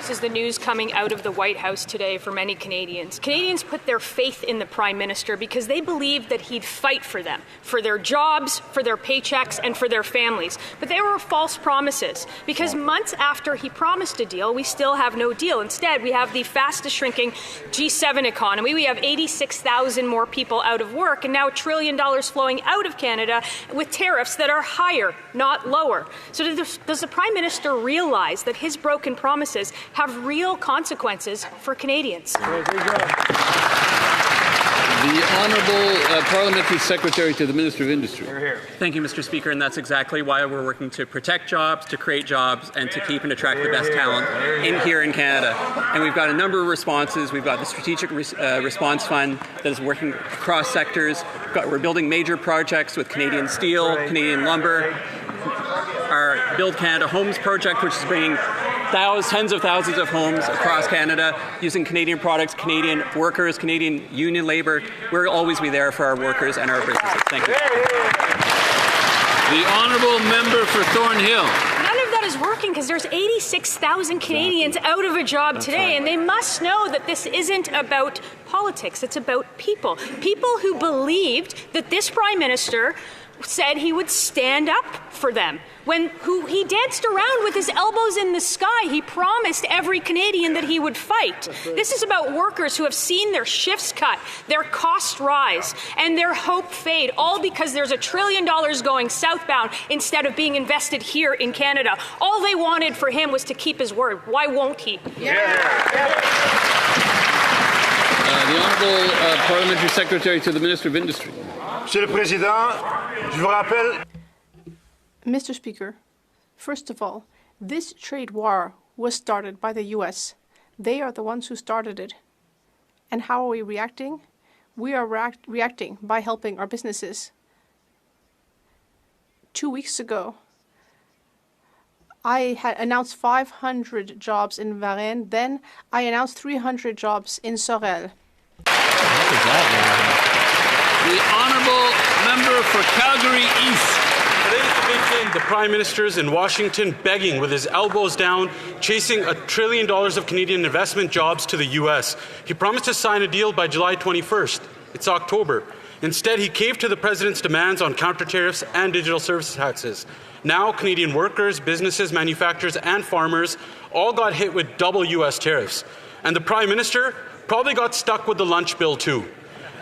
this is the news coming out of the White House today for many Canadians. Canadians put their faith in the Prime Minister because they believed that he'd fight for them, for their jobs, for their paychecks, and for their families. But they were false promises, because months after he promised a deal, we still have no deal. Instead, we have the fastest shrinking G7 economy. We have 86,000 more people out of work, and now $1 trillion flowing out of Canada with tariffs that are higher, not lower. So does the Prime Minister realize that his broken promises have real consequences for Canadians? The Honourable Parliamentary Secretary to the Minister of Industry. Thank you, Mr. Speaker, and that's exactly why we're working to protect jobs, to create jobs, and to keep and attract the best talent here in Canada. And we've got a number of responses. We've got the Strategic Response Fund that is working across sectors. We're building major projects with Canadian Steel, Canadian Lumber, our Build Canada Homes project, which is bringing tens of thousands of homes across Canada using Canadian products, Canadian workers, Canadian union labour. We'll always be there for our workers and our businesses. Thank you. The Honourable Member for Thornhill. None of that is working because there's 86,000 Canadians out of a job today, and they must know that this isn't about politics. It's about people. People who believed that this Prime Minister said he would stand up for them. He danced around with his elbows in the sky. He promised every Canadian that he would fight. This is about workers who have seen their shifts cut, their costs rise, and their hope fade, all because there's $1 trillion going southbound instead of being invested here in Canada. All they wanted for him was to keep his word. Why won't he? The Honourable Parliamentary Secretary to the Minister of Industry. Monsieur le Président, je vous rappelle. Mr. Speaker, first of all, this trade war was started by the U.S. They are the ones who started it. And how are we reacting? We are reacting by helping our businesses. 2 weeks ago, I had announced 500 jobs in Varennes. Then I announced 300 jobs in Sorel. The Honourable Member for Calgary East. Today's a big day. The Prime Minister is in Washington begging with his elbows down, chasing $1 trillion of Canadian investment jobs to the U.S. He promised to sign a deal by July 21st. It's October. Instead, he caved to the President's demands on counter-tariffs and digital service taxes. Now, Canadian workers, businesses, manufacturers, and farmers all got hit with double U.S. tariffs. And the Prime Minister probably got stuck with the lunch bill, too.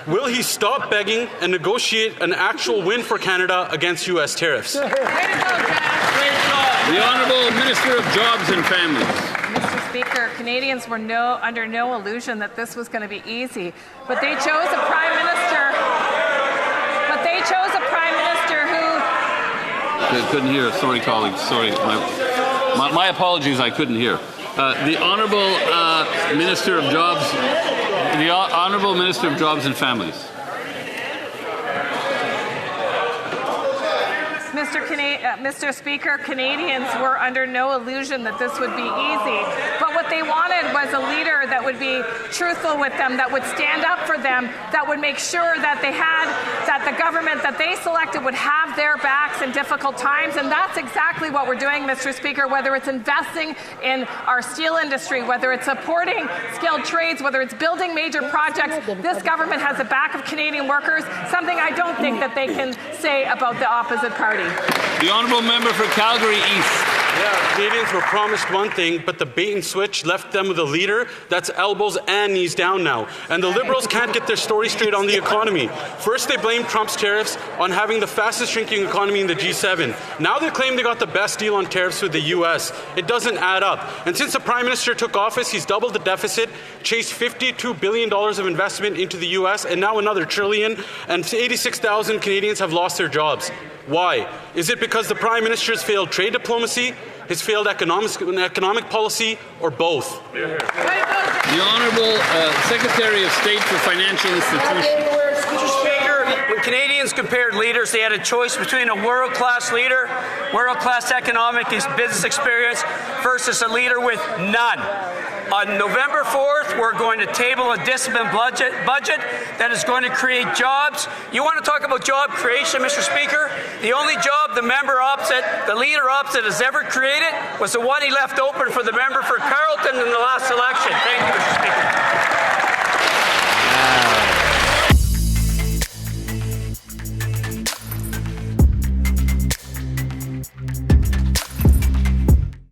Will he stop begging and negotiate an actual win for Canada against U.S. tariffs? The Honourable Minister of Jobs and Families. Mr. Speaker, Canadians were under no illusion that this was going to be easy, but they chose a Prime Minister. Who couldn't hear. Sorry, colleagues. Sorry, my apologies. I couldn't hear. The Honourable Minister of Jobs. The Honourable Minister of Jobs and Families. Mr. Speaker, Canadians were under no illusion that this would be easy. But what they wanted was a leader that would be truthful with them, that would stand up for them, that would make sure that that the government that they selected would have their backs in difficult times. And that's exactly what we're doing, Mr. Speaker, whether it's investing in our steel industry, whether it's supporting skilled trades, whether it's building major projects. This government has the back of Canadian workers, something I don't think that they can say about the opposite party. The Honourable Member for Calgary East. Yeah, Canadians were promised one thing, but the bait and switch left them with a leader that's elbows and knees down now. And the Liberals can't get their story straight on the economy. First, they blamed Trump's tariffs on having the fastest shrinking economy in the G7. Now they claim they got the best deal on tariffs with the U.S. It doesn't add up. And since the Prime Minister took office, he's doubled the deficit, chased $52 billion of investment into the U.S., and now another $1 trillion, and 86,000 Canadians have lost their jobs. Why? Is it because the Prime Minister has failed trade diplomacy, his failed economic policy, or both? The Honourable Secretary of State for Financial Institutions. Mr. Speaker, when Canadians Canadians compared leaders. They had a choice between a world-class leader, world-class economic and business experience, versus a leader with none. On November 4th, we're going to table a disciplined budget that is going to create jobs. You want to talk about job creation, Mr. Speaker? The only job the leader opposite has ever created was the one he left open for the member for Carleton in the last election. Thank you, Mr. Speaker.